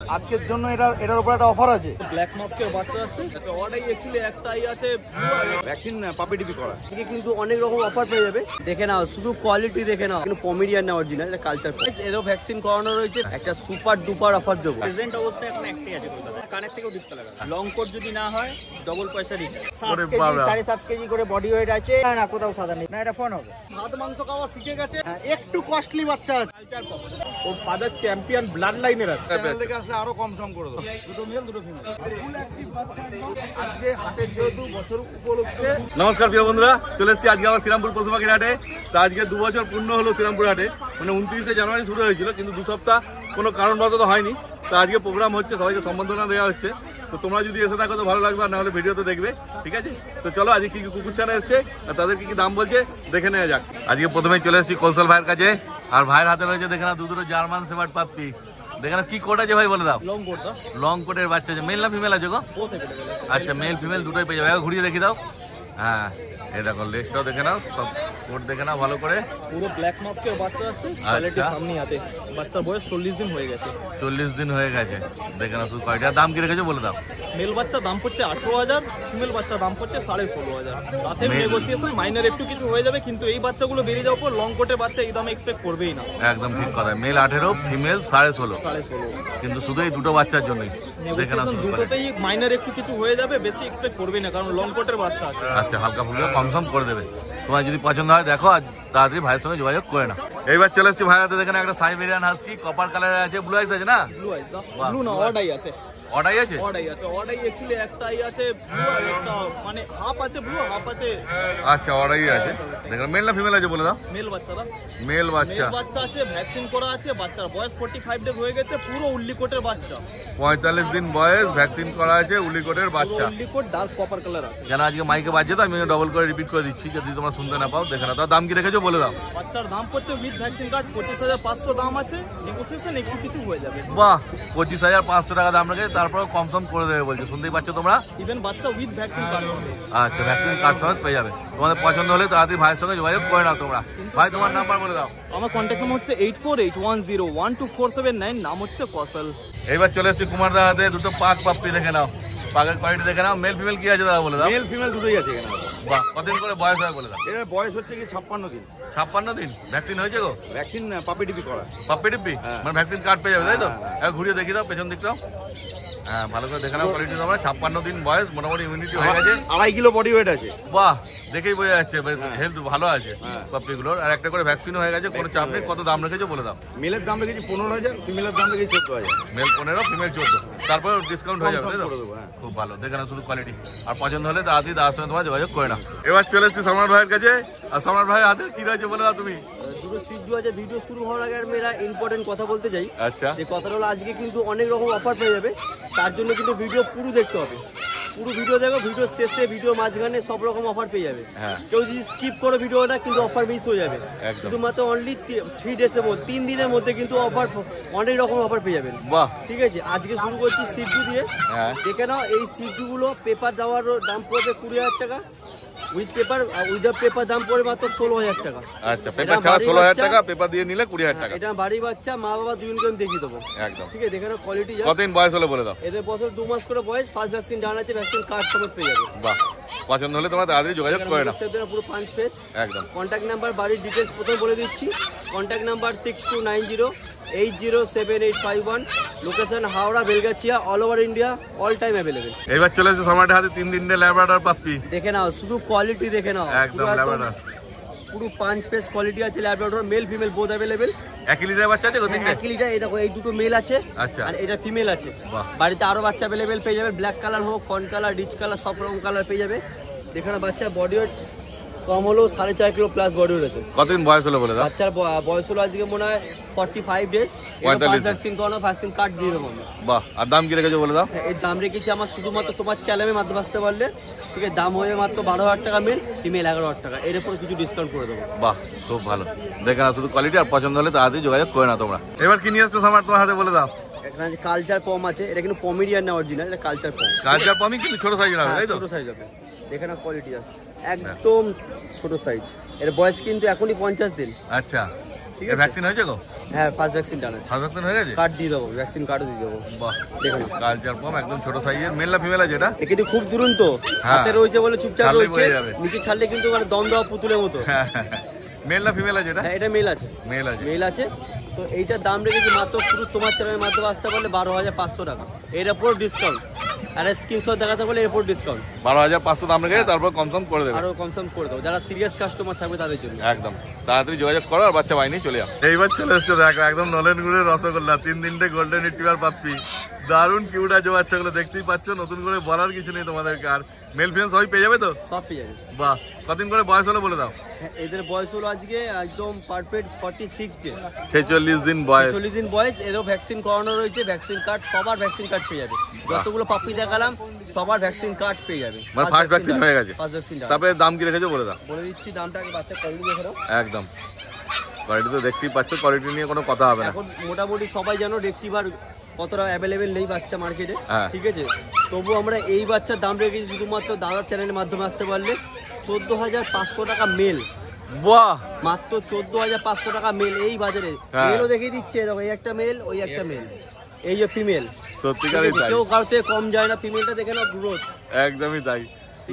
আজকের জন্য এটার উপর একটা অফার আছে। ব্ল্যাক মাস্কের বাচ্চা আছে, আচ্ছা ওটাই অ্যাকচুয়ালি একটাই আছে ভ্যাকসিন পাপি টিপি করা। আজকে কিন্তু অনেক রকম অফার পেয়ে যাবে, দেখে নাও, শুধু কোয়ালিটি দেখে নাও। কিন্তু পমেরিয়ান না অরিজিনাল, এটা কালচার। এরও ভ্যাকসিন করানো রয়েছে, একটা সুপার ডুপার অফার দেবো। প্রেজেন্ট অবস্থায় এখন একটাই আছে কলকাতায়, কানের থেকেও ডিসপ্লে লাগা। লং কোট যদি না হয় ডবল পয়সা দিতে। 7.5 কেজি করে বডি ওয়েট আছে, না কোথাও সাদা নেই, না এটা ফোন হবে। ভাত মাংস খাওয়া শিখে গেছে, একটু কস্টলি বাচ্চা আছে। কালচার পপ ওর ফাদার চ্যাম্পিয়ন ব্লাড লাইনের আছে। চ্যানেল থেকে আসলে আরো কম সম করে দেবো। দুটো মেল দুটো ফিমেল, ফুল অ্যাক্টিভ বাচ্চা একদম। আজকে হাটের যেহেতু বছর উপলক্ষে। নমস্কার প্রিয় বন্ধুরা, চলে এসেছি আজকে আমার শ্রীরামপুর পশু পাখির হাটে। তো আজকে 2 বছর পূর্ণ হলো শ্রীরামপুর হাটে, মানে 29শে জানুয়ারি শুরু হয়েছিল, কিন্তু 2 সপ্তাহ কোনো কারণবশত হয়নি। তো আজকে প্রোগ্রাম হচ্ছে, সবাইকে সম্বর্ধনা দেওয়া হচ্ছে। তো তোমরা যদি এসে থাকো তো ভালো লাগবে, আর না হলে ভিডিওতে দেখবে, ঠিক আছে? তো চলো আজকে কি কুকুর ছানা এসছে আর তাদের কি কি দাম বলছে দেখে নেওয়া যাক। আজকে প্রথমে চলে এসেছি কৌশল ভাইয়ের কাছে, আর ভাইয়ের হাতে রয়েছে দেখে না দুটো জার্মান শেপার্ড পাপ্পি। দেখে না কি কোট আছে ভাই, বলে দাও। লং কোট দাও। লং কোটের বাচ্চা আছে, মেল না ফিমেল আছে গো? আচ্ছা মেল ফিমেল দুটোই পেয়ে যাবে। ঘুরিয়ে দেখি দাও। হ্যাঁ এই দেখো, লেজটাও দেখে নাও, সব কোট দেখে নাও ভালো করে। পুরো ব্ল্যাক মাস্কের বাচ্চা আছে, কোয়ালিটি সামনে আছে। বাচ্চার বয়স 40 দিন হয়ে গেছে। 40 দিন হয়ে গেছে, দেখে নাও শুধু কয়টা। দাম কি রেখেছো বলে দাও। মেল বাচ্চা দাম পড়ছে 18,000, ফিমেল বাচ্চা দাম পড়ছে 16,500। রাতে নেগোসিয়েশন মাইনার একটু কিছু হয়ে যাবে, কিন্তু এই বাচ্চাগুলো বেরিয়ে যাওয়ার পর লং কোটের বাচ্চা এই দামে এক্সপেক্ট করবেই না। একদম ঠিক কথা, মেল 18, ফিমেল 16.5, 16.5। কিন্তু শুধু এই দুটো বাচ্চার জন্যই। দেখে নাও শুধু করে। দুটোতেই মাইনার একটু কিছু হয়ে যাবে, বেশি এক্সপেক্ট করবেই না, কারণ লং কোটের বাচ্চা আছে। আচ্ছা হালকা ফুলকা কমসম করে দেবে। তোমার যদি পছন্দ হয় দেখো, আর তাড়াতাড়ি ভাইয়ের সঙ্গে যোগাযোগ করে না। এইবার চলে এসেছি ভাইয়ের হাতে, দেখেন একটা সাইবেরিয়ান হাস্কি, কপার কালারের আছে, ব্লু আইস আছে না? ব্লু আইস দাও। ব্লু না, অডাই আছে। অডাই আছে? অডাই আছে, অডাই অ্যাকচুয়ালি একটাই আছে ব্লু, আর একটা মানে হাফ আছে ব্লু, হাফ আছে। আচ্ছা অডাই আছে। দেখেন মেল না ফিমেল আছে বলে দাও। মেল বাচ্চা দাও। মেল বাচ্চা। মেল বাচ্চা আছে, ভ্যাকসিন করা আছে, বাচ্চার বয়স 45 ডেজ হয়ে গেছে, পুরো উল্লিকোটের বাচ্চা। 45 দিন বয়স, ভ্যাকসিন করা আছে, উলিকোটের বাচ্চা। উল্লিকোট ডার্ক কপার কালার আছে। কেন আজকে মাইকে বাজছে তো, আমি ডবল করে রিপিট করে দিচ্ছি, যদি তোমরা শুনতে না পাও। দেখে না, তার দাম কি রেখেছো বলে দাও। বাচ্চার দাম পড়ছে উইথ ভ্যাকসিন কার্ড 25,500 দাম আছে, নেগোসিয়েশন একটু কিছু হয়ে যাবে। বাহ, 25,500 টাকা দাম রেখেছে, তারপরেও কম করে দেবে বলছে, শুনতেই পাচ্ছ তোমরা। ইভেন বাচ্চা উইথ ভ্যাকসিন কার্ড হবে। আচ্ছা ভ্যাকসিন কার্ড সমেত পেয়ে যাবে। তোমাদের পছন্দ হলে তাড়াতাড়ি ভাইয়ের সঙ্গে যোগাযোগ করে নাও তোমরা। ভাই তোমার নাম্বার বলে দাও। আমার কন্ট্যাক্ট নাম্বার হচ্ছে 8481012479, নাম হচ্ছে কৌশল। এইবার চলে এসেছি কুমারদার হাতে, দুটো পাক পাপ্পি দেখে নাও, পাকের কোয়ালিটি দেখে নাও। মেল ফিমেল কি আছে দাদা বলে দাও। মেল ফিমেল দুটোই আছে এখানে। বাহ, কতদিন করে বয়স হয় বলে দাও। এর বয়স হচ্ছে কি 56 দিন। 56 দিন। ভ্যাকসিন হয়েছে গো? ভ্যাকসিন পাপি টিপি করা। পাপ্পি টিপ্পি, মানে ভ্যাকসিন কার্ড পেয়ে যাবে তাই তো? ঘুরিয়ে দেখি দাও পেছন দিকটাও। হ্যাঁ ভালো করে দেখে নাও কোয়ালিটি। তোমরা 56 দিন বয়স, মোটামুটি ইমিউনিটি হয়ে গেছে। 2.5 কিলো বডি ওয়েট আছে। বাহ, দেখেই বোঝা যাচ্ছে হেলথ ভালো আছে পাপ্পিগুলোর। আর একটা করে ভ্যাকসিনও হয়ে গেছে, কোনো চাপ নেই। কত দাম রেখেছো বলে দাও। মেলের দাম রেখেছি 15,000, ফিমেলের দাম রেখেছি 14,000। মেল 15, ফিমেল 14, তারপর ডিসকাউন্ট হয়ে যাবে তাই তো? হ্যাঁ। খুব ভালো, দেখে না শুধু কোয়ালিটি। আর পছন্দ হলে তাড়াতাড়ি তার সঙ্গে তোমার যোগাযোগ করে না। এবার চলে এসেছি সম্রাট ভাইয়ের কাছে, আর সম্রাট ভাইয়ের হাতে কি রয়েছে বলে দাও তুমি। দুটো সিজু আছে। ভিডিও শুরু হওয়ার আগে আমি একটা ইম্পর্টেন্ট কথা বলতে চাই। আচ্ছা, যে কথাটা হলো, আজকে কিন্তু অনেক রকম অফার পেয়ে যাবে, তার জন্য কিন্তু ভিডিও পুরো দেখতে হবে। পুরো ভিডিও দেখো, ভিডিও শেষে ভিডিও মাঝখানে সব রকম অফার পেয়ে যাবে। কেউ যদি স্কিপ করো ভিডিওটা, কিন্তু অফার মিস হয়ে যাবে। শুধুমাত্র অনলি 3 ডেজের মধ্যে, 3 দিনের মধ্যে কিন্তু অফার, অনেক রকম অফার পেয়ে যাবেন। বাহ, ঠিক আছে, আজকে শুরু করছি সিজু দিয়ে। দেখে নাও, এই সিজুগুলো পেপার দেওয়ার দাম পড়বে 20,000 টাকা। উইথ পেপার, উইদাউট পেপার দাম পড়ে মাত্র 16,000 টাকা। আচ্ছা, পেপার ছাড়া 16,000 টাকা, পেপার দিয়ে নিলে 20,000 টাকা। এটা বাড়ি বাচ্চা, মা বাবা দুজনকে আমি দেখিয়ে দেবো। একদম ঠিক আছে, দেখে নাও কোয়ালিটি। কতদিন বয়স হলে বলে দাও। এদের বছর 2 মাস করে বয়স, ফার্স্ট ভ্যাকসিন জানা আছে, ভ্যাকসিন কার্ড সমেত পেয়ে যাবে। বাহ, পছন্দ হলে তোমরা তাড়াতাড়ি যোগাযোগ করে নাও। পুরো 5 পেজ। একদম। কন্ট্যাক্ট নাম্বার, বাড়ির ডিটেলস প্রথমে বলে দিচ্ছি। Contact number 6290807851, location Howrah, Belgachia, all over India, all time available. এবার চলে এসেছে সম্রাটের হাতে 3 দিনের ল্যাব্রাডর পাপ্পি। দেখে নাও, শুধু কোয়ালিটি দেখে নাও। একদম ল্যাব্রাডর, পুরো 5 পেজ কোয়ালিটি আছে। Labrador male female both available. 1 litre বাচ্চা আছে গো? 1 লিটার। এই দেখো, এই দুটো মেল আছে, আচ্ছা, আর এটা ফিমেল আছে। বাড়িতে আরো বাচ্চা অ্যাভেলেবেল পেয়ে যাবে। ব্ল্যাক কালার হোক, ফন কালার, রিচ কালার, সব রকম কালার পেয়ে যাবে। দেখে নাও, বাচ্চা বডি ওয়েট কম হলো 4.5 কিলো প্লাস বডি ওয়েট আছে। কতদিন বয়স হলো বলে দাও। বাচ্চার বয়স হলো আজকে মনে হয় 45 ডেজ। 45 ভ্যাকসিন করানো, ভ্যাকসিন কার্ড দিয়ে দেবো। বাহ, আর দাম কি রেখেছো বলে দাও। এর দাম রেখেছি আমার শুধুমাত্র তোমার চ্যানেলের মাধ্যমে আসতে পারলে, ঠিক আছে, দাম হয়ে মাত্র 12,000 টাকা মেল, ফিমেল 11,000 টাকা। এর উপর কিছু ডিসকাউন্ট করে দেবো। বাহ, খুব ভালো, দেখে না শুধু কোয়ালিটি, আর পছন্দ হলে তাড়াতাড়ি যোগাযোগ করে না তোমরা। এবার কি নিয়ে আসছো সম্রাট তোমার হাতে বলে দাও। এখানে কালচার পম আছে, এটা কিন্তু পমেরিয়ান না অরিজিনাল, এটা কালচার পম। কালচার পমই কিন্তু ছোট সাইজের হবে তাই তো? ছোট সাইজ হবে। দেখে না কোয়ালিটি আছে, একদম ছোট সাইজ। এর বয়স কিন্তু এখনই 50 দিন। আচ্ছা, ঠিক এর আছে ভ্যাকসিন হয়েছে গো? হ্যাঁ ফার্স্ট ভ্যাকসিন ডান আছে, ফার্স্ট ভ্যাকসিন হয়ে গেছে? কার্ড দিয়ে দেবো, ভ্যাকসিন কার্ডও দিয়ে দেবো। বাহ, দেখুন কালচার পম একদম ছোট সাইজের, মেল না ফিমেল আছে এটা? এ কিন্তু খুব দুরন্ত, হ্যাঁ। হাতে রয়েছে বলে চুপচাপ ছাড়লেই রয়েছে, বোঝা যাবে। নিচে ছাড়লে কিন্তু মানে দম দেওয়া পুতুলের মতো। মেল না ফিমেল আছে এটা? হ্যাঁ এটা মেল আছে, মেল আছে। মেল আছে। তো এইটার দাম রেখেছি মাত্র শুধু তোমার চ্যানেলের মাধ্যমে আসতে পারলে 12,500 টাকা, এর উপর ডিসকাউন্ট। আর স্ক্রিনশট দেখাতে পারলে এর উপর ডিসকাউন্ট 12,500 দাম রেখে তারপর কনফার্ম করে দেবে। আরো কনফার্ম করে দেবো, যারা সিরিয়াস কাস্টমার থাকবে তাদের জন্য। একদম তাড়াতাড়ি যোগাযোগ করো আর বাচ্চা বাহিনী চলে যাও। এইবার চলে এসছো দেখো একদম নলেন গুড়ের রসগোল্লা, 3 গোল্ডেন রিট্রিভার পাপ্পি, দারুণ কিউট আছে বাচ্চাগুলো, দেখতেই পাচ্ছ। নতুন করে বলার কিছু নেই তোমাদেরকে। আর মেল ফিমেল সবই পেয়ে যাবে তো? সব পেয়ে যাবে। বাহ, কতদিন করে বয়স হলো বলে দাও? হ্যাঁ, এদের বয়স হলো আজকে একদম পারফেক্ট 46 ডে, 46 দিন বয়স। 40 দিন বয়স। এরও ভ্যাকসিন করানো রয়েছে, ভ্যাকসিন কার্ড, সবার ভ্যাকসিন কার্ড পেয়ে যাবে। যতগুলো পাপ্পি দেখালাম সবার ভ্যাকসিন কার্ড পেয়ে যাবে। মানে ফার্স্ট ভ্যাকসিন হয়ে গেছে। First vaccine. তারপরে দাম কি রেখেছো বলে দাও? বলে দিচ্ছি দামটা, আগে বাচ্চা কোয়ালিটি দেখে নাও। একদম কোয়ালিটি তো দেখতেই পাচ্ছ, কোয়ালিটি নিয়ে কোনো কথা হবে না। এখন মোটামুটি সবাই জানো রেক্টিভার কতটা অ্যাভেলেবেল নেই বাচ্চা মার্কেটে, হ্যাঁ। ঠিক আছে। তবু আমরা এই বাচ্চার দাম রেখেছি শুধুমাত্র দাদার চ্যানেলের মাধ্যমে আসতে পারলে 14,500 টাকা মেল। বাহ, মাত্র 14,500 টাকা মেল এই বাজারে। হ্যাঁ। মেলও দেখিয়ে দিচ্ছে, দেখো এই একটা মেল, ওই একটা মেল, এই যে ফিমেল। সত্যিকারই তাই, কেউ কারোর থেকে কম যায় না, ফিমেলটা দেখে নাও গ্রোথ। একদমই তাই।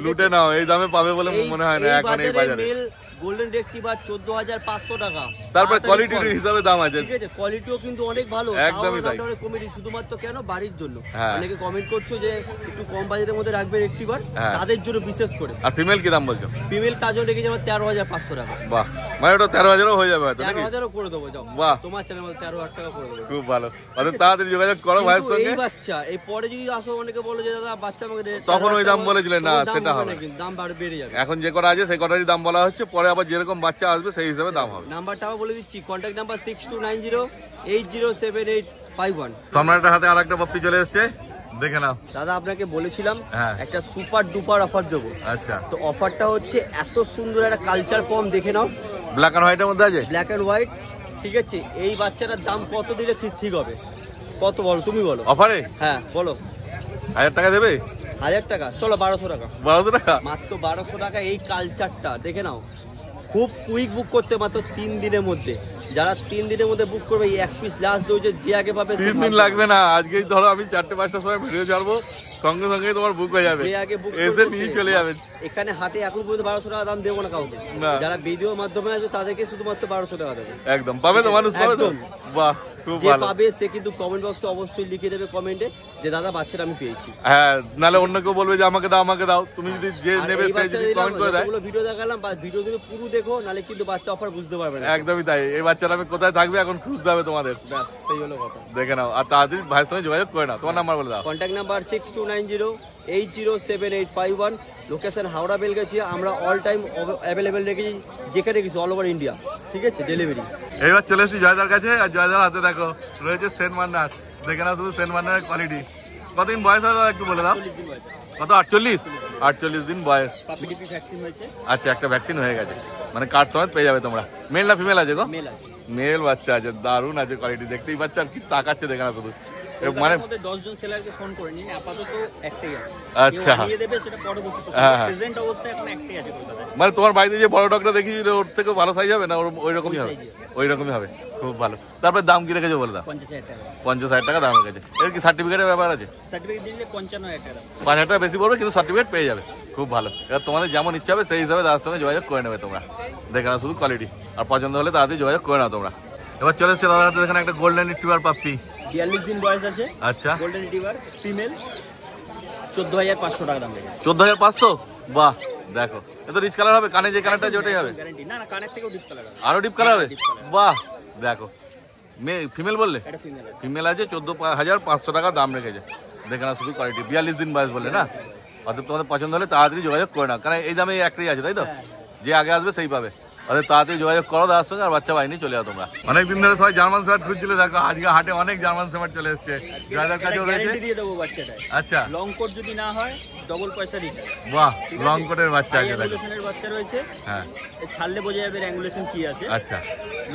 লুটে নাও, এই দামে পাবে বলে মনে হয় না এখন এই বাজারে। মেল গোল্ডেন রেক্টিভার 14,500 টাকা। তারপর কোয়ালিটির হিসাবে দাম আছে। ঠিক আছে, কোয়ালিটিও কিন্তু অনেক ভালো। একদমই তাই। কমেডি শুধুমাত্র কেন বাড়ির জন্য, হ্যাঁ। অনেকে কমেন্ট করছো যে একটু কম বাজেটের মধ্যে রাখবে রেক্টিভার, হ্যাঁ। তাদের জন্য বিশেষ করে। আর ফিমেল কি দাম বলছো? ফিমেল কাজও রেখেছে আমার 13,500 টাকা। বাহ, মানে ওটা 13,000ও হয়ে যাবে হয়তো নাকি? 13,000ও করে দেবো, যাও বাহ। তোমার চ্যানেল মধ্যে 13,000 টাকা করে দেবো। খুব ভালো, অত তাড়াতাড়ি যোগাযোগ করো ভাইয়ের কিন্তু সঙ্গে। এই বাচ্চা এই পরে যদি আসো, অনেকে বলো যে দাদা বাচ্চা আমাকে তখন ওই দাম বলেছিলেন, না, তখন দাম সেটা হবে না, কিন্তু দাম বেড়ে যাবে। এখন যে কটা আছে সেই কটারই দাম বলা হচ্ছে, পরে আবার যেরকম বাচ্চা আসবে সেই হিসাবে দাম হবে। নাম্বারটা আবার বলে দিচ্ছি, কন্ট্যাক্ট নাম্বার 6290807851। সম্রাটের হাতে আর একটা পপ্পি চলে এসছে, দেখে নাও। দাদা আপনাকে বলেছিলাম হ্যাঁ। একটা সুপার ডুপার অফার দেবো। আচ্ছা, তো অফারটা হচ্ছে এত সুন্দর একটা কালচার পম, দেখে নাও, ব্ল্যাক এন্ড হোয়াইটের মধ্যে আছে। ব্ল্যাক এন্ড হোয়াইট, ঠিক আছে। এই বাচ্চাটার দাম কত দিলে ঠিক হবে? কত বলো, তুমি বলো। অফারে হ্যাঁ বলো। 1000 টাকা দেবে? 1000 টাকা, চলো 1200 টাকা। 1200 টাকা? মাত্র 1200 টাকা। এই কালচারটা দেখে নাও, খুব কুইক বুক করতে, মাত্র 3 দিনের মধ্যে। যারা 3 দিনের মধ্যে বুক করবে, এই এক পিস লাস্ট দৌড়ে যে আগে পাবে। 3 দিন লাগবে না, আজকেই ধরো আমি 4টে-5টার সময় ভিডিও ছাড়বো, সঙ্গে সঙ্গে তোমার বুক হয়ে যাবে, যে আগে বুক এসে নিয়ে চলে যাবে। এখানে হাটে এখন পর্যন্ত 1200 টাকা দাম দেবো না কাউকে। না। যারা ভিডিওর মাধ্যমে আছে তাদেরকে শুধুমাত্র 1200 টাকা দেবে। একদম পাবে তো, মানুষ পাবে তো। একদম। বাহ, খুব যে ভালো। পাবে সে কিন্তু কমেন্ট বক্সে অবশ্যই লিখে দেবে কমেন্টে যে দাদা বাচ্চাটা আমি পেয়েছি। হ্যাঁ, নালে অন্য কেউ বলবে যে আমাকে দাও আমাকে দাও। তুমি যদি যে আর নেবে এই সে বাচ্চাটা যদি দিলাম, কমেন্ট করে দেয়। যতগুলো ভিডিও দেখালাম বা ভিডিও যদি পুরো দেখো, নালে কিন্তু বাচ্চা অফার বুঝতে পারবে না। একদমই তাই, এই বাচ্চাটা আমি কোথায় থাকবে এখন খুঁজতে হবে তোমাদের, ব্যাস সেই হলো কথা। দেখে নাও। আর তাড়াতাড়ি ভাইয়ের সঙ্গে যোগাযোগ করে নাও। তোমার নাম্বার বলে দাও। Contact number 6290807851, location Howrah Belgachia. আমরা অল টাইম অ্যাভেলেবেল রেখেছি, যেখানে কিছু অল ওভার ইন্ডিয়া, ঠিক আছে, ডেলিভারি। এইবার চলে এসেছি জয়দার কাছে, আর জয়দার হাতে দেখো রয়েছে সেন্ট মান্নার। দেখে নাও শুধু সেন্ট মান্নারের কোয়ালিটি। কতদিন বয়স হবে একটু বলে দাও। 40 দিন হয়েছে। কত? 48 দিন বয়স। পাপি টিপি ভ্যাকসিন হয়েছে। আচ্ছা, একটা ভ্যাকসিন হয়ে গেছে, মানে কার্ড সমেত পেয়ে যাবে তোমরা। মেল না ফিমেল আছে গো? মেল আছে। মেল বাচ্চা আছে, দারুণ আছে কোয়ালিটি, দেখতেই পাচ্ছ। আর কি তাকাচ্ছে, দেখে না শুধু, মানে 10 জন সেলারকে ফোন করে নিন, আপাতত একটাই আছে। আচ্ছা। কেউ আনিয়ে দেবে সেটা পরবর্তীতে। হ্যাঁ। প্রেজেন্ট অবস্থায় এখন একটাই আছে কলকাতায়। মানে তোমার বাড়িতে যে বড় ডগটা দেখিয়েছিল ওর থেকে ভালো সাইজ হবে না? ওই রকমই হবে, ওই রকমই হবে। খুব ভালো। তারপরে দাম কি রেখেছো বলে দাও। 50,000 টাকা। 50,000 টাকা দাম রেখেছে। এর কি সার্টিফিকেটের ব্যাপার আছে? সার্টিফিকেট দিলে 55,000 টাকা। 5,000 টাকা বেশি পড়বে, কিন্তু সার্টিফিকেট পেয়ে যাবে। খুব ভালো। এবার তোমাদের যেমন ইচ্ছা হবে সেই হিসাবে তার সঙ্গে যোগাযোগ করে নেবে তোমরা। দেখে নাও শুধু কোয়ালিটি, আর পছন্দ হলে তাড়াতাড়ি যোগাযোগ করে নাও তোমরা। এবার চলে এসছে দাদার হাতে দেখেন একটা গোল্ডেন রিট্রিভার পাপ্পি। 42 দিন বয়স আছে। আচ্ছা, গোল্ডেন রিট্রিভার ফিমেল, 14,500 টাকা দাম রেখেছে। 14,500? বাহ, দেখো এ তো রিচ কালার হবে। কানে যে কালারটা আছে ওটাই হবে? গ্যারান্টি। না না, কানের থেকেও ডিপ কালার হবে। আরো ডিপ কালার হবে? Deep colour. বাহ, দেখো। ফিমেল বললে? এটা ফিমেল আছে। ফিমেল আছে, 14,500 টাকা দাম রেখেছে। দেখে না শুধু কোয়ালিটি। 42 দিন বয়স বললে না? অর্থাৎ তোমাদের পছন্দ হলে তাড়াতাড়ি যোগাযোগ করে নাও, কারণ এই দামে একটাই আছে, তাই তো? যে আগে আসবে সেই পাবে। অর্থাৎ তাড়াতাড়ি যোগাযোগ করো দাদার সঙ্গে, আর বাচ্চা বাহিনী চলে যাও তোমরা। অনেকদিন ধরে সবাই জার্মান শেফার্ড খুঁজছিল, দেখো আজকে হাটে অনেক জার্মান শেফার্ড চলে এসছে। যাদের কাছেও রয়েছে। গ্যারান্টি দিয়ে দেবো বাচ্চাটায়। আচ্ছা, লং কোট যদি না হয় ডবল পয়সা দিতে। বাহ, লং কোটের বাচ্চা আছে দেখো। অ্যাঙ্গুলেশনের বাচ্চা রয়েছে। হ্যাঁ, এই ছাড়লে বোঝা যাবে অ্যাঙ্গুলেশন কি আছে। আচ্ছা।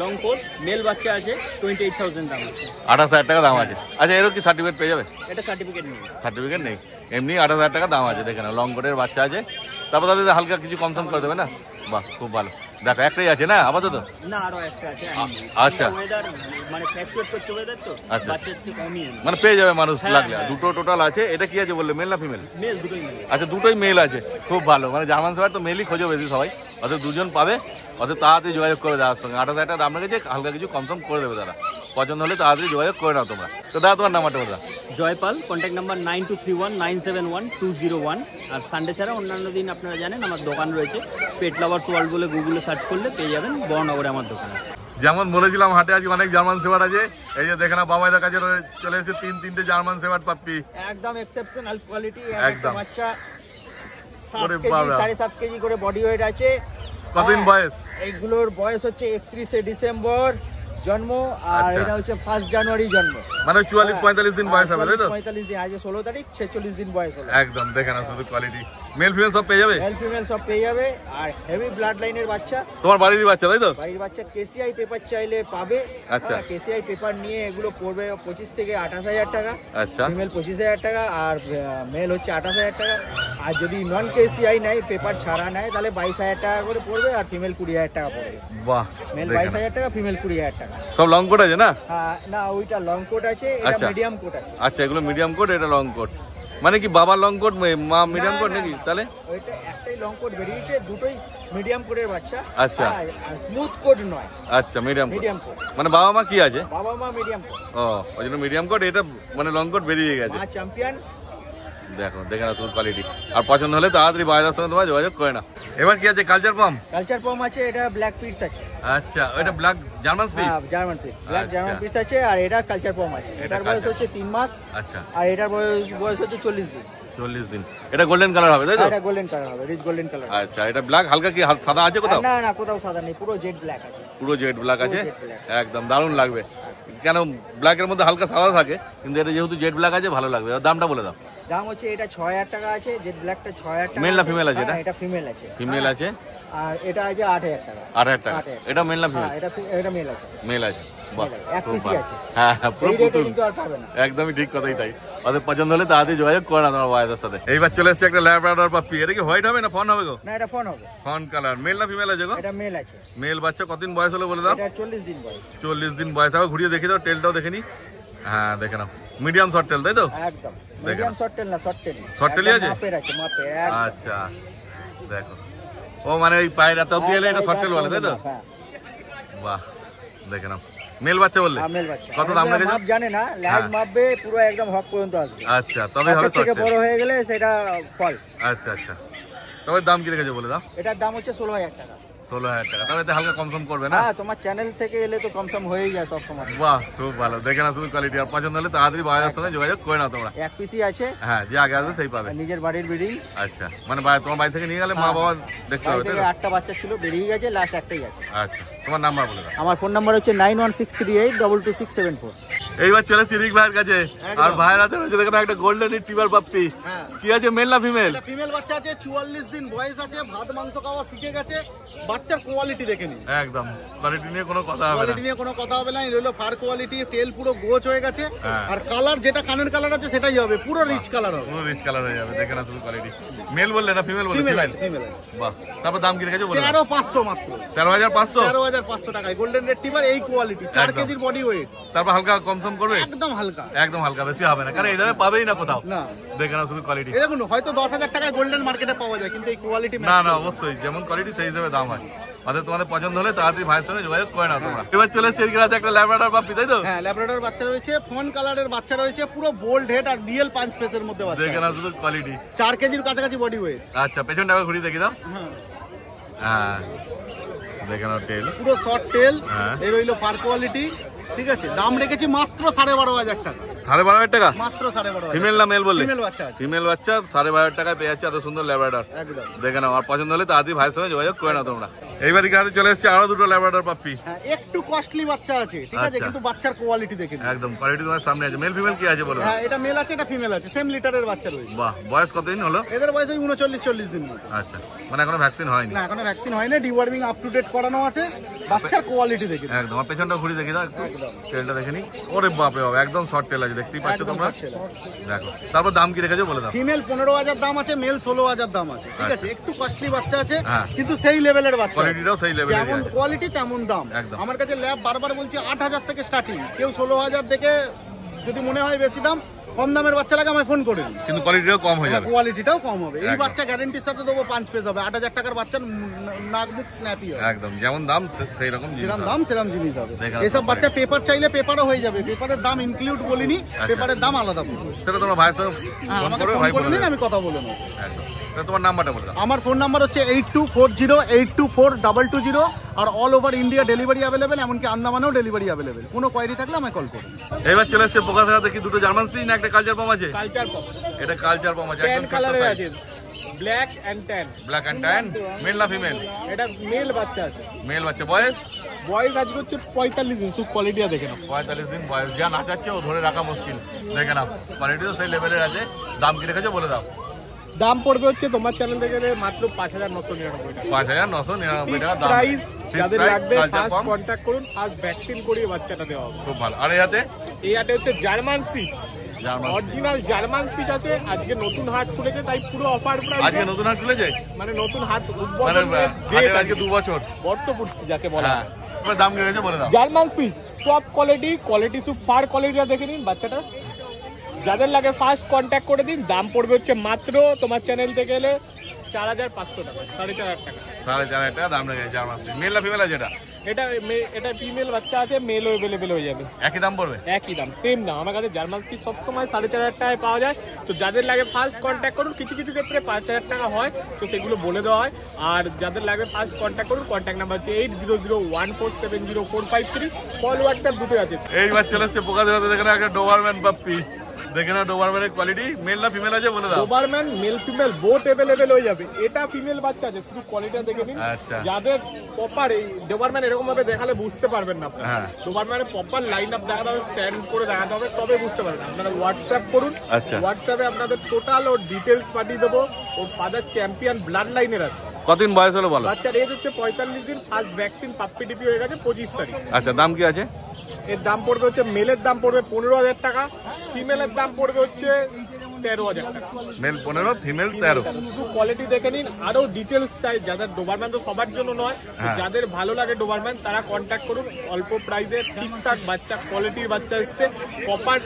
লং কোট মেল বাচ্চা আছে, 28,000 দাম আছে। 28,000 টাকা দাম আছে। আচ্ছা, এরও কি সার্টিফিকেট পেয়ে যাবে? এটা সার্টিফিকেট নেই। সার্টিফিকেট নেই, এমনি 28,000 টাকা দাম আছে। দেখে না লং কোটের বাচ্চা আছে। তারপর তাদের হালকা কিছু কনসার্ন করে দেবে না? বাহ, খুব ভালো। দেখো একটাই আছে না আপাতত? না আরো একটা আছে। আচ্ছা ওয়েদার মানে ফ্ল্যাকচুয়েট করছে ওয়েদার তো, আচ্ছা বাচ্চা আজকে কমই আছে। মানে পেয়ে যাবে মানুষ হ্যাঁ, লাগলে। হ্যাঁ। দুটো টোটাল আছে। এটা কি আছে বললে, মেল না ফিমেল? মেল, দুটোই মেল। আচ্ছা দুটোই মেল আছে, খুব ভালো। মানে জার্মান শেফার্ড তো মেলই খোঁজো বেশি সবাই, অর্থাৎ দুজন পাবে, অর্থাৎ তাড়াতাড়ি যোগাযোগ করে দেওয়ার সঙ্গে। 28,000 টাকা দাম রেখেছে, হালকা কিছু কমসম করে দেবে তারা। পছন্দ হলে তাড়াতাড়ি যোগাযোগ করে নাও তোমরা। তো দাদা তোমার নাম্বারটা বলো। Jaipal, contact number 9231971201। আর সানডে ছাড়া অন্যান্য দিন আপনারা জানেন আমার দোকান রয়েছে, পেট লাভার্স ওয়ার্ল্ড বলে গুগলে সার্চ করলে পেয়ে যাবেন, বর্ণনগরে আমার দোকান আছে। যেমন বলেছিলাম হাটে আজকে অনেক জার্মান শেফার্ড আছে। এই যে দেখে না বাবাইদার কাছে চলে এসেছে 3-3টে জার্মান শেফার্ড পাপ্পি, একদম এক্সেপশনাল কোয়ালিটি। একদম। বাচ্চা ওরে 7 কেজি বাবা। 7.5 কেজি করে বডি ওয়েট আছে। কতদিন বয়স? এইগুলোর বয়স হচ্ছে 31শে ডিসেম্বর জন্ম, আর আচ্ছা। এটা হচ্ছে 1 জানুয়ারি জন্ম। মানে 44-45 দিন বয়স হবে তাই তো? 45 দিন, আজ 16 তারিখ, 46 দিন বয়স হলো। একদম দেখে না শুধু কোয়ালিটি, মেল ফিমেল সব পেয়ে যাবে। মেল ফিমেল সব পেয়ে যাবে। আর হেভি ব্লাড লাইনের বাচ্চা, তোমার বাড়িরই বাচ্চা তাই তো? বাড়ির বাচ্চা। কেসিআই পেপার চাইলে পাবে। আচ্ছা। কেসিআই পেপার নিয়ে এগুলো পড়বে 25 থেকে 28,000 টাকা। আচ্ছা ফিমেল 25,000 টাকা, আর মেল হচ্ছে 28,000 টাকা। আর যদি নন কেসিআই নেয়, পেপার ছাড়া নেয়, তাহলে 22,000 টাকা করে পড়বে, আর ফিমেল 20,000 টাকা পড়বে। বাহ, মেল দেখে না। 22,000 টাকা, ফিমেল 20,000 টাকা। সব লং কোট আছে না? হ্যাঁ, না ওইটা লং কোট আছে, এটা আচ্ছা। মিডিয়াম কোট আছে। আচ্ছা এগুলো মিডিয়াম কোট, এটা লং কোট। মানে কি বাবার লং কোট মা মিডিয়াম কোট নাকি তাহলে? ওইটা একটাই লং কোট বেরিয়েছে, দুটোই মিডিয়াম কোটের বাচ্চা। আচ্ছা। স্মুথ কোট নয়, আচ্ছা মিডিয়াম কোট। Medium coat. মানে বাবা মা কি আছে? বাবা মা মিডিয়াম কোট। ও ওই জন্য মিডিয়াম কোট, এটা মানে লং কোট বেরিয়ে গেছে। মা চ্যাম্পিয়ন। দেখো দেখে না শুধু কোয়ালিটি। আর পছন্দ হলে তাড়াতাড়ি বাজারের সঙ্গে তোমার যোগাযোগ করে না। এবার কি আছে? কালচার পম। কালচার পম আছে, এটা ব্ল্যাক পিস আছে। আচ্ছা ওইটা ব্ল্যাক জার্মান স্পিচ। হ্যাঁ, জার্মান পিস, ব্ল্যাক আচ্ছা। জার্মান পিস আছে। আর এটা কালচার পম আছে, এটার বয়স হচ্ছে 3 মাস। আচ্ছা আর এটার বয়স হচ্ছে 40 দিন। 40 দিন। এটা গোল্ডেন কালার হবে তাই তো? এটা গোল্ডেন কালার হবে, রিচ গোল্ডেন কালার। আচ্ছা এটা ব্ল্যাক, হালকা কি সাদা আছে কোথাও? না না, কোথাও সাদা নেই, পুরো জেড ব্ল্যাক আছে। পুরো জেড ব্ল্যাক আছে, jet black। একদম দারুণ লাগবে। কেন ব্ল্যাকের মধ্যে হালকা সাদা থাকে, কিন্তু এটা যেহেতু জেড ব্ল্যাক আছে ভালো লাগবে। আর দামটা বলে দাও। দাম হচ্ছে এটা 6,000 টাকা আছে, জেড ব্ল্যাকটা 6,000 টাকা। Male না female আছে এটা? হ্যাঁ, এটা ফিমেল আছে। ফিমেল আছে আর এটা আছে 8,000 টাকা। 8,000 টাকা। 8,000 এটা মেল না ফিমেল? হ্যাঁ, এটা মেল আছে। মেল আছে। বাহ, Male আছে, এক খুব পিসই ভালো। আছে। হ্যাঁ হ্যাঁ, পুরো এই রেটে পুতুল। কিন্তু আর পাবে না। একদমই ঠিক কথাই তাই। ওদের পছন্দ হলে তাড়াতাড়ি যোগাযোগ করে না তোমার ওয়াইফের সাথে। এইবার চলে এসেছে একটা ল্যাব্রাডর পাপ্পি। এটা কি হোয়াইট হবে না ফন হবে গো? না, এটা ফোন হবে। Fawn colour. মেল না ফিমেল আছে গো? এটা মেল আছে। মেল বাচ্চা কতদিন বয়স হলো বলে দাও? এটা 40 দিন বয়স। 40 দিন বয়স হবে। ঘুরিয়ে দেখে দাও, টেলটাও দেখে নি। হ্যাঁ দেখে নাও, মিডিয়াম শর্ট টেল তাই তো? একদম মিডিয়াম শর্ট টেল না, শর্ট টেল। Short tail-ই আছে? মাপের আছে, মাপের একদম। আচ্ছা দেখো, ও মানে ওই পায়ের এত অব্দি এলে এটা শর্ট টেল বলে তাই তো? হ্যাঁ, বাহ দেখে নাও। মেল বাচ্চা বললে? মেল বাচ্চা। কত দাম এটা রেখেছো? মাপ জানে না, ল্যাজ হ্যাঁ। মাপবে পুরো একদম হক পর্যন্ত আসবে। আচ্ছা তবে হবে হকের শর্ট থেকে টেল। বড় হয়ে গেলে সেটা ফল। আচ্ছা আচ্ছা, তবে দাম কি রেখেছো বলে দাও? এটার দাম হচ্ছে 16,000 টাকা। 16,000 টাকা। তবে এতে হালকা কম করবে না? হ্যাঁ, তোমার চ্যানেল থেকে এলে তো কমসম হয়েই যায় সব সময়। বাহ খুব ভালো। দেখে না শুধু কোয়ালিটি। আর পছন্দ হলে তাড়াতাড়ি বাজারের সঙ্গে যোগাযোগ করে নাও তোমরা। এক পিসই আছে, হ্যাঁ যে আগে আসবে সেই পাবে। আর নিজের বাড়ির ব্রিডিং। আচ্ছা মানে তোমার বাড়ি থেকে নিয়ে গেলে মা বাবা দেখতে বাড়ি হবে তাই থেকে তো? 8টা বাচ্চা ছিল, বেরিয়ে গেছে, লাস্ট একটাই আছে। আচ্ছা তোমার নাম্বার বলে দাও। আমার ফোন নাম্বার হচ্ছে 9163822674। এইবার চলে সিরিক ভাইয়ের কাছে। আর ভাইয়ের হাতে রয়েছে দেখেন একটা গোল্ডেন রিট্রিভার পাপ্পি। কি আছে, মেল না ফিমেল? এটা ফিমেল বাচ্চা আছে, 44 দিন বয়স আছে, ভাত মাংস খাওয়া শিখে গেছে। বাচ্চার কোয়ালিটি দেখে নিন। একদম কোয়ালিটি নিয়ে কোনো কথা হবে না। কোয়ালিটি নিয়ে কোনো কথা হবে না। এই হলো ফার কোয়ালিটি, টেল পুরো গোছ হয়ে গেছে। হ্যাঁ। আর কালার যেটা কানের কালার আছে সেটাই হবে, পুরো রিচ কালার হবে। পুরো রিচ কালার হয়ে যাবে। দেখে না শুধু কোয়ালিটি। মেল বললে না ফিমেল বললে? Female female. আছে, ফিমেল আছে। বাহ, তারপর দাম কি রেখেছো বলে দাও। 13,500 মাত্র। 13,500? 13,500 টাকায় গোল্ডেন রেট্রিভার, এই কোয়ালিটি, 4 একদম। কেজির বডি ওয়েট। তারপর হালকা কমসম করবে? একদম হালকা। একদম হালকা, বেশি হবে না, কারণ এই দামে পাবেই না কোথাও। না, দেখে না শুধু কোয়ালিটি। এই দেখুন হয়তো 10,000 টাকায় গোল্ডেন মার্কেটে পাওয়া যায়, কিন্তু এই কোয়ালিটি না না অবশ্যই, যেমন কোয়ালিটি সেই হিসেবে দাম হয়। অর্থাৎ তোমাদের পছন্দ হলে তাড়াতাড়ি ভাইয়ের সঙ্গে যোগাযোগ করে নাও তোমরা। এবার চলে এসেছে এর কাছে একটা ল্যাব্রাডর পাপ্পি তাই তো? হ্যাঁ, ল্যাব্রাডর বাচ্চা রয়েছে, ফন কালারের বাচ্চা রয়েছে, পুরো বোল্ড হেড আর রিয়েল পাঁচ ফেসের মধ্যে বাচ্চা। দেখে না শুধু কোয়ালিটি। 4 কেজির কাছাকাছি বডি ওয়েট। আচ্ছা পেছনটা আবার ঘুরিয়ে দেখি দাও। হ্যাঁ দেখে নাও টেল। পুরো শর্ট টেল। হ্যাঁ। এই রইলো ফার কোয়ালিটি। ঠিক আছে, দাম রেখেছি মাত্র 12,500 টাকা। 12,500 টাকা? মাত্র 12,500। ফিমেল না মেল বললে? ফিমেল বাচ্চা আছে। ফিমেল বাচ্চা 12,500 টাকায় পেয়ে যাচ্ছে এত সুন্দর ল্যাব্রাডর। একদম। দেখে নাও, আর পছন্দ হলে তাড়াতাড়ি ভাইয়ের সঙ্গে যোগাযোগ করে নাও তোমরা। এইবার এখানে চলে এসেছে আরো দুটো ল্যাব্রাডর পাপ্পি। হ্যাঁ, একটু কস্টলি বাচ্চা আছে, ঠিক আছে, আচ্ছা। কিন্তু বাচ্চার কোয়ালিটি দেখে নিন। একদম কোয়ালিটি তোমার সামনে আছে। মেল ফিমেল কি আছে বলো? হ্যাঁ, এটা মেল আছে, এটা ফিমেল আছে, সেম লিটারের বাচ্চা রয়েছে। বাহ, বয়স কতদিন হলো? এদের বয়স ওই 39-40 দিন মতো। আচ্ছা মানে এখনো ভ্যাকসিন হয়নি? না, এখনো ভ্যাকসিন হয়নি, ডিওয়ার্মিং আপ টু ডেট করানো আছে। বাচ্চার কোয়ালিটি দেখে নিন। একদম। আর পেছনটা ঘুরে দেখি দাও একটু, টেলটা দেখে নি। ওরে বাপরে বাপ, একদম শর্ট টেল আছে, দেখতেই পাচ্ছ তোমরা। দেখো তারপর দাম কি রেখেছো বলে দাও। ফিমেল 15,000 দাম আছে, মেল 16,000 দাম আছে, ঠিক আছে। একটু কস্টলি বাচ্চা আছে, কিন্তু সেই লেভেলের বাচ্চা, কোয়ালিটিটাও সেই লেভেলের, যেমন কোয়ালিটি তেমন দাম। আমার কাছে ল্যাব বারবার বলছি 8,000 থেকে স্টার্টিং, কেউ 16,000 থেকে যদি মনে হয় বেশি দাম, কম দামের বাচ্চা লাগে আমায় ফোন করে দিন, কিন্তু কোয়ালিটিটাও কম হয়ে যাবে। কোয়ালিটিটাও কম হবে। এই বাচ্চা গ্যারান্টির সাথে দেবো 5 পেজ হবে। 8,000 টাকার বাচ্চা নাক মুখ স্ন্যাপি হবে, একদম যেমন দাম সেই রকম যেরকম দাম সেরকম জিনিস হবে। এসব বাচ্চা পেপার চাইলে পেপারও হয়ে যাবে, পেপারের দাম ইনক্লুড বলিনি, পেপারের দাম আলাদা পড়বে। সেটা তোমার ভাইয়ের সঙ্গে ফোন করে ভাই বলে দিন, আমি কথা বলে নেব। একদম। তোমার নাম্বারটা বলে দাও। আমার ফোন নাম্বার হচ্ছে 8240824220, আর all over India delivery available, এমনকি আন্দামানেও ডেলিভারি অ্যাভেলেবেল। কোনো কোয়ারি থাকলে আমায় কল করুন। এবার চলে এসছে পোকাছাড়া দেখি দুটো জার্মান সিং না একটা কালচার পম আছে। কালচার পপ, এটা কালচার পম আছে, একদম কালারে আছে, black and tan. Black and tan, male না ফিমেল? এটা মেল বাচ্চা আছে। মেল বাচ্চা। বয়স? বয়স আজকে হচ্ছে 45 দিন। খুব কোয়ালিটিটা দেখে নাও। 45 দিন বয়স। যা নাচাচ্ছে ও ধরে রাখা মুশকিল, দেখে নাও। কোয়ালিটি তো সেই লেভেলের আছে। দাম কি রেখেছো বলে দাও। দাম পড়বে হচ্ছে তোমার চ্যানেল থেকে মাত্র 5,999 টাকা। 5,999 টাকা দাম। প্রাইস যাদের লাগবে ফার্স্ট কন্টাক্ট করুন, ফার্স্ট ভ্যাকসিন করিয়ে বাচ্চাটা দেওয়া হবে। খুব ভালো। আর এই হাতে? এই হাতে হচ্ছে German speech, original German speech আছে। আজকে নতুন হাট খুলেছে, তাই পুরো অফার প্রাইস। আজকে নতুন হাট খুলেছে, মানে নতুন হাট মানে উদ্বোধন, হাটের আজকে 2 বছর বর্ষপূর্তি যাকে বলা হয়। এবার দাম কি রেখেছো বলে দাও। জার্মান স্পিচ টপ কোয়ালিটি খুব ফার কোয়ালিটিটা দেখে নিন বাচ্চাটা। যাদের লাগে ফার্স্ট কন্ট্যাক্ট করে দিন। দাম পড়বে হচ্ছে মাত্র তোমার চ্যানেল থেকে এলে 4,500 টাকা, 4,500 টাকা। 4,500 টাকা দাম রেখেছে জার্মান সিং। মেল না ফিমেল আছে এটা? এটা ফিমেল বাচ্চা আছে, মেলও অ্যাভেলেবেল হয়ে যাবে। একই দাম পড়বে? একই দাম, সেম দাম। আমার কাছে জার্মান স্পিচ সবসময় 4,500 টাকায় পাওয়া যায়। তো যাদের লাগে ফার্স্ট কন্ট্যাক্ট করুন। কিছু কিছু ক্ষেত্রে 5,000 টাকা হয়, তো সেগুলো বলে দেওয়া হয়। আর যাদের লাগবে ফার্স্ট কন্ট্যাক্ট করুন। কন্ট্যাক্ট নাম্বার হচ্ছে 8001470453। কল হোয়াটসঅ্যাপ দুটোই আছে। এইবার চলে এসছে পোকাছাড়াতে, দেখে না একটা ডোবারম্যান পাপ্পি, দেখে না ডোবারম্যানের কোয়ালিটি। মেল না ফিমেল আছে বলে দাও। Dobermann male female both available হয়ে যাবে। এটা ফিমেল বাচ্চা আছে, শুধু কোয়ালিটিটা দেখে নিন। আচ্ছা। যাদের প্রপার এই ডোবারম্যান এরকম ভাবে দেখালে বুঝতে পারবেন না আপনারা। ডোবারম্যানের প্রপার লাইন আপ দেখাতে হবে, স্ট্যান্ড করে দেখাতে হবে, তবে বুঝতে পারবেন। আপনারা হোয়াটসঅ্যাপ করুন। আচ্ছা। হোয়াটসঅ্যাপে আপনাদের টোটাল ওর ডিটেলস পাঠিয়ে দেবো। ওর ফাদার চ্যাম্পিয়ন ব্লাড লাইনের আছে। কতদিন বয়স হলো বলো। বাচ্চার এজ হচ্ছে 45 দিন। ফার্স্ট ভ্যাকসিন পাপ্পি টিপি হয়ে গেছে 25 তারিখ। আচ্ছা। দাম কি আছে? এর দাম পড়বে হচ্ছে, মেলের দাম পড়বে 15,000 টাকা, ফিমেলের দাম পড়বে হচ্ছে 13,000 টাকা। Male 15, female 13। শুধু কোয়ালিটি দেখে নিন। আরো ডিটেলস চাই, যাদের ডোবারম্যান তো সবার জন্য নয়, যাদের ভালো লাগে ডোবারম্যান তারা কন্ট্যাক্ট করুন। অল্প প্রাইসে ঠিকঠাক বাচ্চা, কোয়ালিটির বাচ্চা এসছে, প্রপার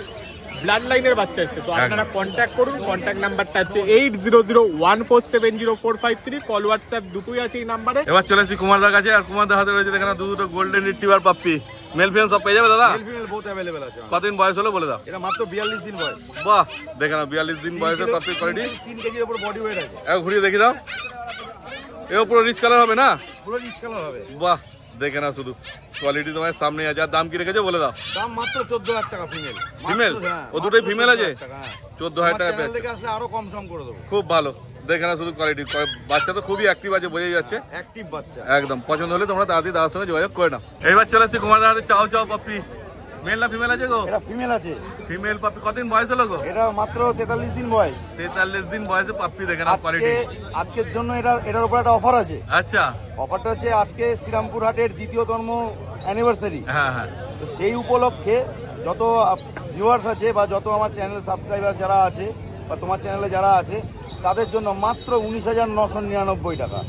ব্লাড লাইনের বাচ্চা এসছে। তো আপনারা কন্ট্যাক্ট করুন। কন্ট্যাক্ট নাম্বারটা হচ্ছে 8001470453। কল হোয়াটসঅ্যাপ দুটোই আছে এই নাম্বারে। এবার চলে এসেছি কুমারদার কাছে, আর কুমারদার হাতে রয়েছে দেখেন দুটো golden retriever puppy. Male female সব পেয়ে যাবে দাদা? মেল ফিমেল বোথ अवेलेबल আছে। কতদিন বয়স হলো বলে দাও। এটা মাত্র 42 দিন বয়স। বাহ, দেখেন 42 দিন বয়সের পাপ্পি কোয়ালিটি। 3 কেজির উপর বডি ওয়েট আছে। এক ঘুরিয়ে দেখি দাও। এও পুরো রিচ কালার হবে না? পুরো রিচ কালার হবে। বাহ, দেখে না শুধু কোয়ালিটি তোমার সামনে আছে। আর দাম কি রেখেছো বলে দাও। দাম মাত্র 14,000 টাকা ফিমেল। ফিমেল? ও দুটোই ফিমেল আছে? 14,000 টাকা চ্যানেল থেকে আসলে আরো কম সম করে দেবো। খুব ভালো, দেখে না শুধু কোয়ালিটি। বাচ্চা তো খুবই অ্যাক্টিভ আছে, বোঝাই যাচ্ছে। অ্যাক্টিভ বাচ্চা একদম। পছন্দ হলে তোমরা তাড়াতাড়ি দাদার সঙ্গে যোগাযোগ করে নাও। এইবার চলে এসেছি কুমারদার হাতে চাও চাও পাপ্পি। মেল না ফিমেল আছে গো? এটা ফিমেল আছে। Female puppy. কতদিন বয়স হলো গো? এটা মাত্র 43 দিন বয়স। 43 দিন বয়সে পাপ্পি, দেখে না কোয়ালিটি। আজকের জন্য এটার উপর একটা অফার আছে। আচ্ছা। অফারটা হচ্ছে আজকে শ্রীরামপুর হাটের 2তম অ্যানিভার্সারি। হ্যাঁ হ্যাঁ। তো সেই উপলক্ষে যত ভিউয়ার্স আছে বা যত আমার চ্যানেল সাবস্ক্রাইবার যারা আছে বা তোমার চ্যানেলে যারা আছে, তাদের জন্য মাত্র 19,999 টাকা।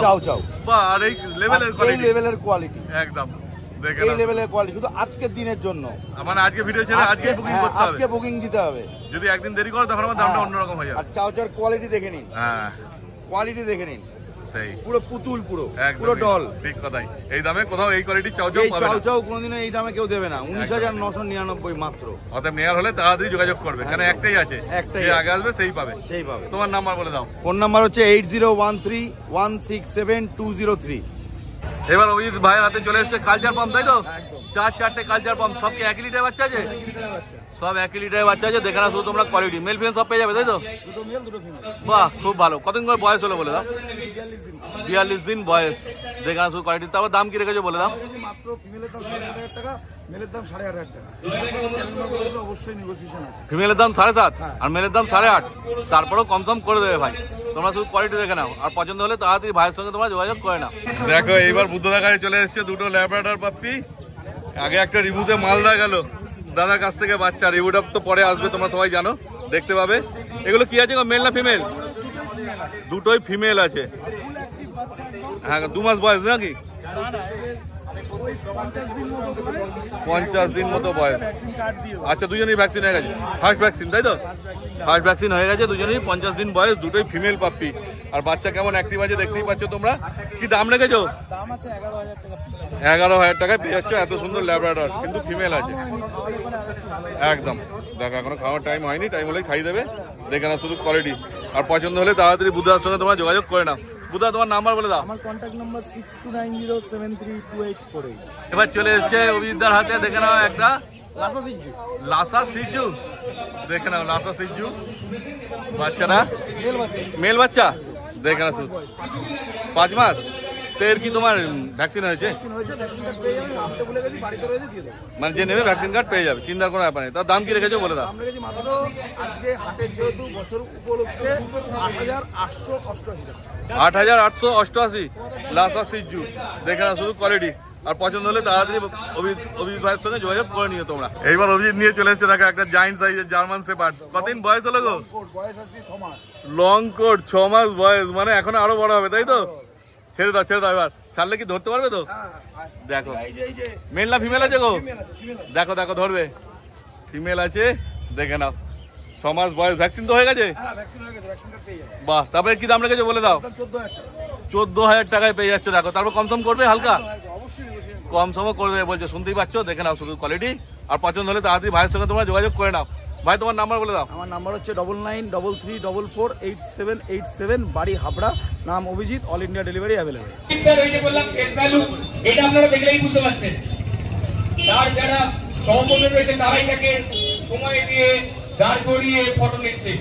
চাও চাও। বাহ, আর এই লেভেলের কোয়ালিটি। এই লেভেলের কোয়ালিটি একদম, দেখে এই লেভেলের কোয়ালিটি শুধু আজকের দিনের জন্য। মানে আজকে ভিডিও ছেড়ে আজকে বুকিং করতে হবে। আজকে বুকিং দিতে হবে। যদি একদিন দেরি করো তখন আমার দামটা অন্যরকম হয়ে যাবে। আর চাও চাওর কোয়ালিটি দেখে নিন। হ্যাঁ, কোয়ালিটি দেখে নিন। সেই পুরো পুতুল, পুরো ডল। ঠিক কথাই। এই দামে কোথাও এই কোয়ালিটি চাও চাও পাবে না। চাও চাও কোনোদিনও এই দামে কেউ দেবে না। 19,999 মাত্র। অতএব নেয়ার হলে তাড়াতাড়ি যোগাযোগ করবে, কারণ একটাই আছে, যে আগে আসবে সেই পাবে। তোমার নাম্বার বলে দাও। ফোন নাম্বার হচ্ছে 8013167203। এবার অভিজিৎ ভাইয়ের হাতে চলে এসেছে কালচার পাম্প, তাই তো? 4-4টে কালচার পাম্প। সব কি 1 লিটার বাচ্চা আছে? সব 1 লিটারের বাচ্চা আছে। দেখে না শুধু তোমরা কোয়ালিটি। মেল ফিমেল সব পেয়ে যাবে, তাই তো? দুটো মেল দুটো ফিমেল। বাহ, খুব ভালো। কতদিন করে বয়স হলো বলে দাও। 42 দিন বয়স। দেখে না শুধু কোয়ালিটি। তারপর দাম কি রেখেছো বলে দাও। মাত্র ফিমেলের দাম 7,500 টাকা, মেলের দাম 8,500 টাকা। অবশ্যই নেগোসিয়েশন আছে। ফিমেলের দাম 7.5 আর মেলের দাম 8.5। তারপরেও কম সম করে দেবে ভাই। তোমরা শুধু কোয়ালিটি দেখে নাও, আর পছন্দ হলে তাড়াতাড়ি ভাইয়ের সঙ্গে তোমরা যোগাযোগ করে নাও। দেখো এইবার বুদ্ধদার কাছে চলে এসছে দুটো ল্যাব্রাডর পাপ্পি। আগে একটা রিভিউতে মালদা গেল দাদার কাছ থেকে বাচ্চা, রিভিউটা তো পরে আসবে, তোমরা সবাই জানো, দেখতে পাবে। এগুলো কি আছে, মেল না ফিমেল? দুটোই ফিমেল আছে। হ্যাঁ 2 মাস বয়স নাকি? 50 দিন মতো বয়স। আচ্ছা দুজনেই ভ্যাকসিন হয়ে গেছে, ফার্স্ট ভ্যাকসিন তাই তো? ফার্স্ট ভ্যাকসিন হয়ে গেছে দুজনেই, 50 দিন বয়স, দুটোই ফিমেল পাপ্পি। আর বাচ্চা কেমন অ্যাক্টিভ আছে দেখতেই পাচ্ছ তোমরা। কি দাম রেখেছো? 11,000 টাকায় পেয়ে যাচ্ছ এত সুন্দর ল্যাব্রাডর, কিন্তু ফিমেল আছে একদম। দেখো এখনো খাওয়ার টাইম হয়নি, টাইম হলেই খাই দেবে। দেখে না শুধু কোয়ালিটি, আর পছন্দ হলে তাড়াতাড়ি বুদ্ধার সঙ্গে তোমরা যোগাযোগ করে নাও। বুদ্ধা তোমার নাম্বার বলে দাও। আমার কন্ট্যাক্ট নাম্বার 6290732848। এবার চলে এসছে অভিজিৎদার হাতে, দেখে নাও একটা লাসা সিজু, দেখে নাও লাসা সিজু বাচ্চাটা, মেল বাচ্চা, দেখে না শুধু 5 মাস। তো এর কি তোমার ভ্যাকসিন হয়েছে? মানে যে নেবে ভ্যাকসিন কার্ড পেয়ে যাবে, চিন্তার কোনো ব্যাপার নেই। তার দাম কি রেখেছো বলে দাও। আজকে হাটের যেহেতু বছর উপলক্ষে 8,888 লাসা সিজু, দেখে না শুধু কোয়ালিটি, আর পছন্দ হলে তাড়াতাড়ি অভিজিৎ ভাইয়ের সঙ্গে যোগাযোগ করে নিও তোমরা। এইবার অভিজিৎ নিয়ে চলে এসেছে দেখো একটা জায়ান্ট সাইজের জার্মান শেপার্ড। কতদিন বয়স হলো গো? লং কোট 6 মাস বয়স, মানে এখন আরো বড় হবে তাই তো? ছেড়ে দাও ছেড়ে দাও, এবার ছাড়লে কি ধরতে পারবে তো? দেখো মেল না ফিমেল আছে গো? দেখো দেখো ধরবে, ফিমেল আছে, দেখে নাও 6 মাস বয়স। ভ্যাকসিন তো হয়ে গেছে? বাহ, তারপরে কি দাম রেখেছো বলে দাও। 14,000 টাকায় পেয়ে যাচ্ছ। দেখো তারপর কমসম করবে, হালকা কম সম করে দেবে বলছে, শুনতেই পাচ্ছ। দেখে নাও শুধু কোয়ালিটি, আর পছন্দ হলে তাড়াতাড়ি ভাইয়ের সঙ্গে তোমরা যোগাযোগ করে নাও। ভাই তোমার নাম্বার বলে দাও। আমার নাম্বার হচ্ছে 9933448787, বাড়ি হাবড়া, নাম Abhijit, all India delivery available. এটা আপনারা দেখলেই বুঝতে পারছেন, যারা সহকর্মী রয়েছে তারাই তাকে সময় দিয়ে দাঁড় করিয়ে ফটো নিচ্ছে।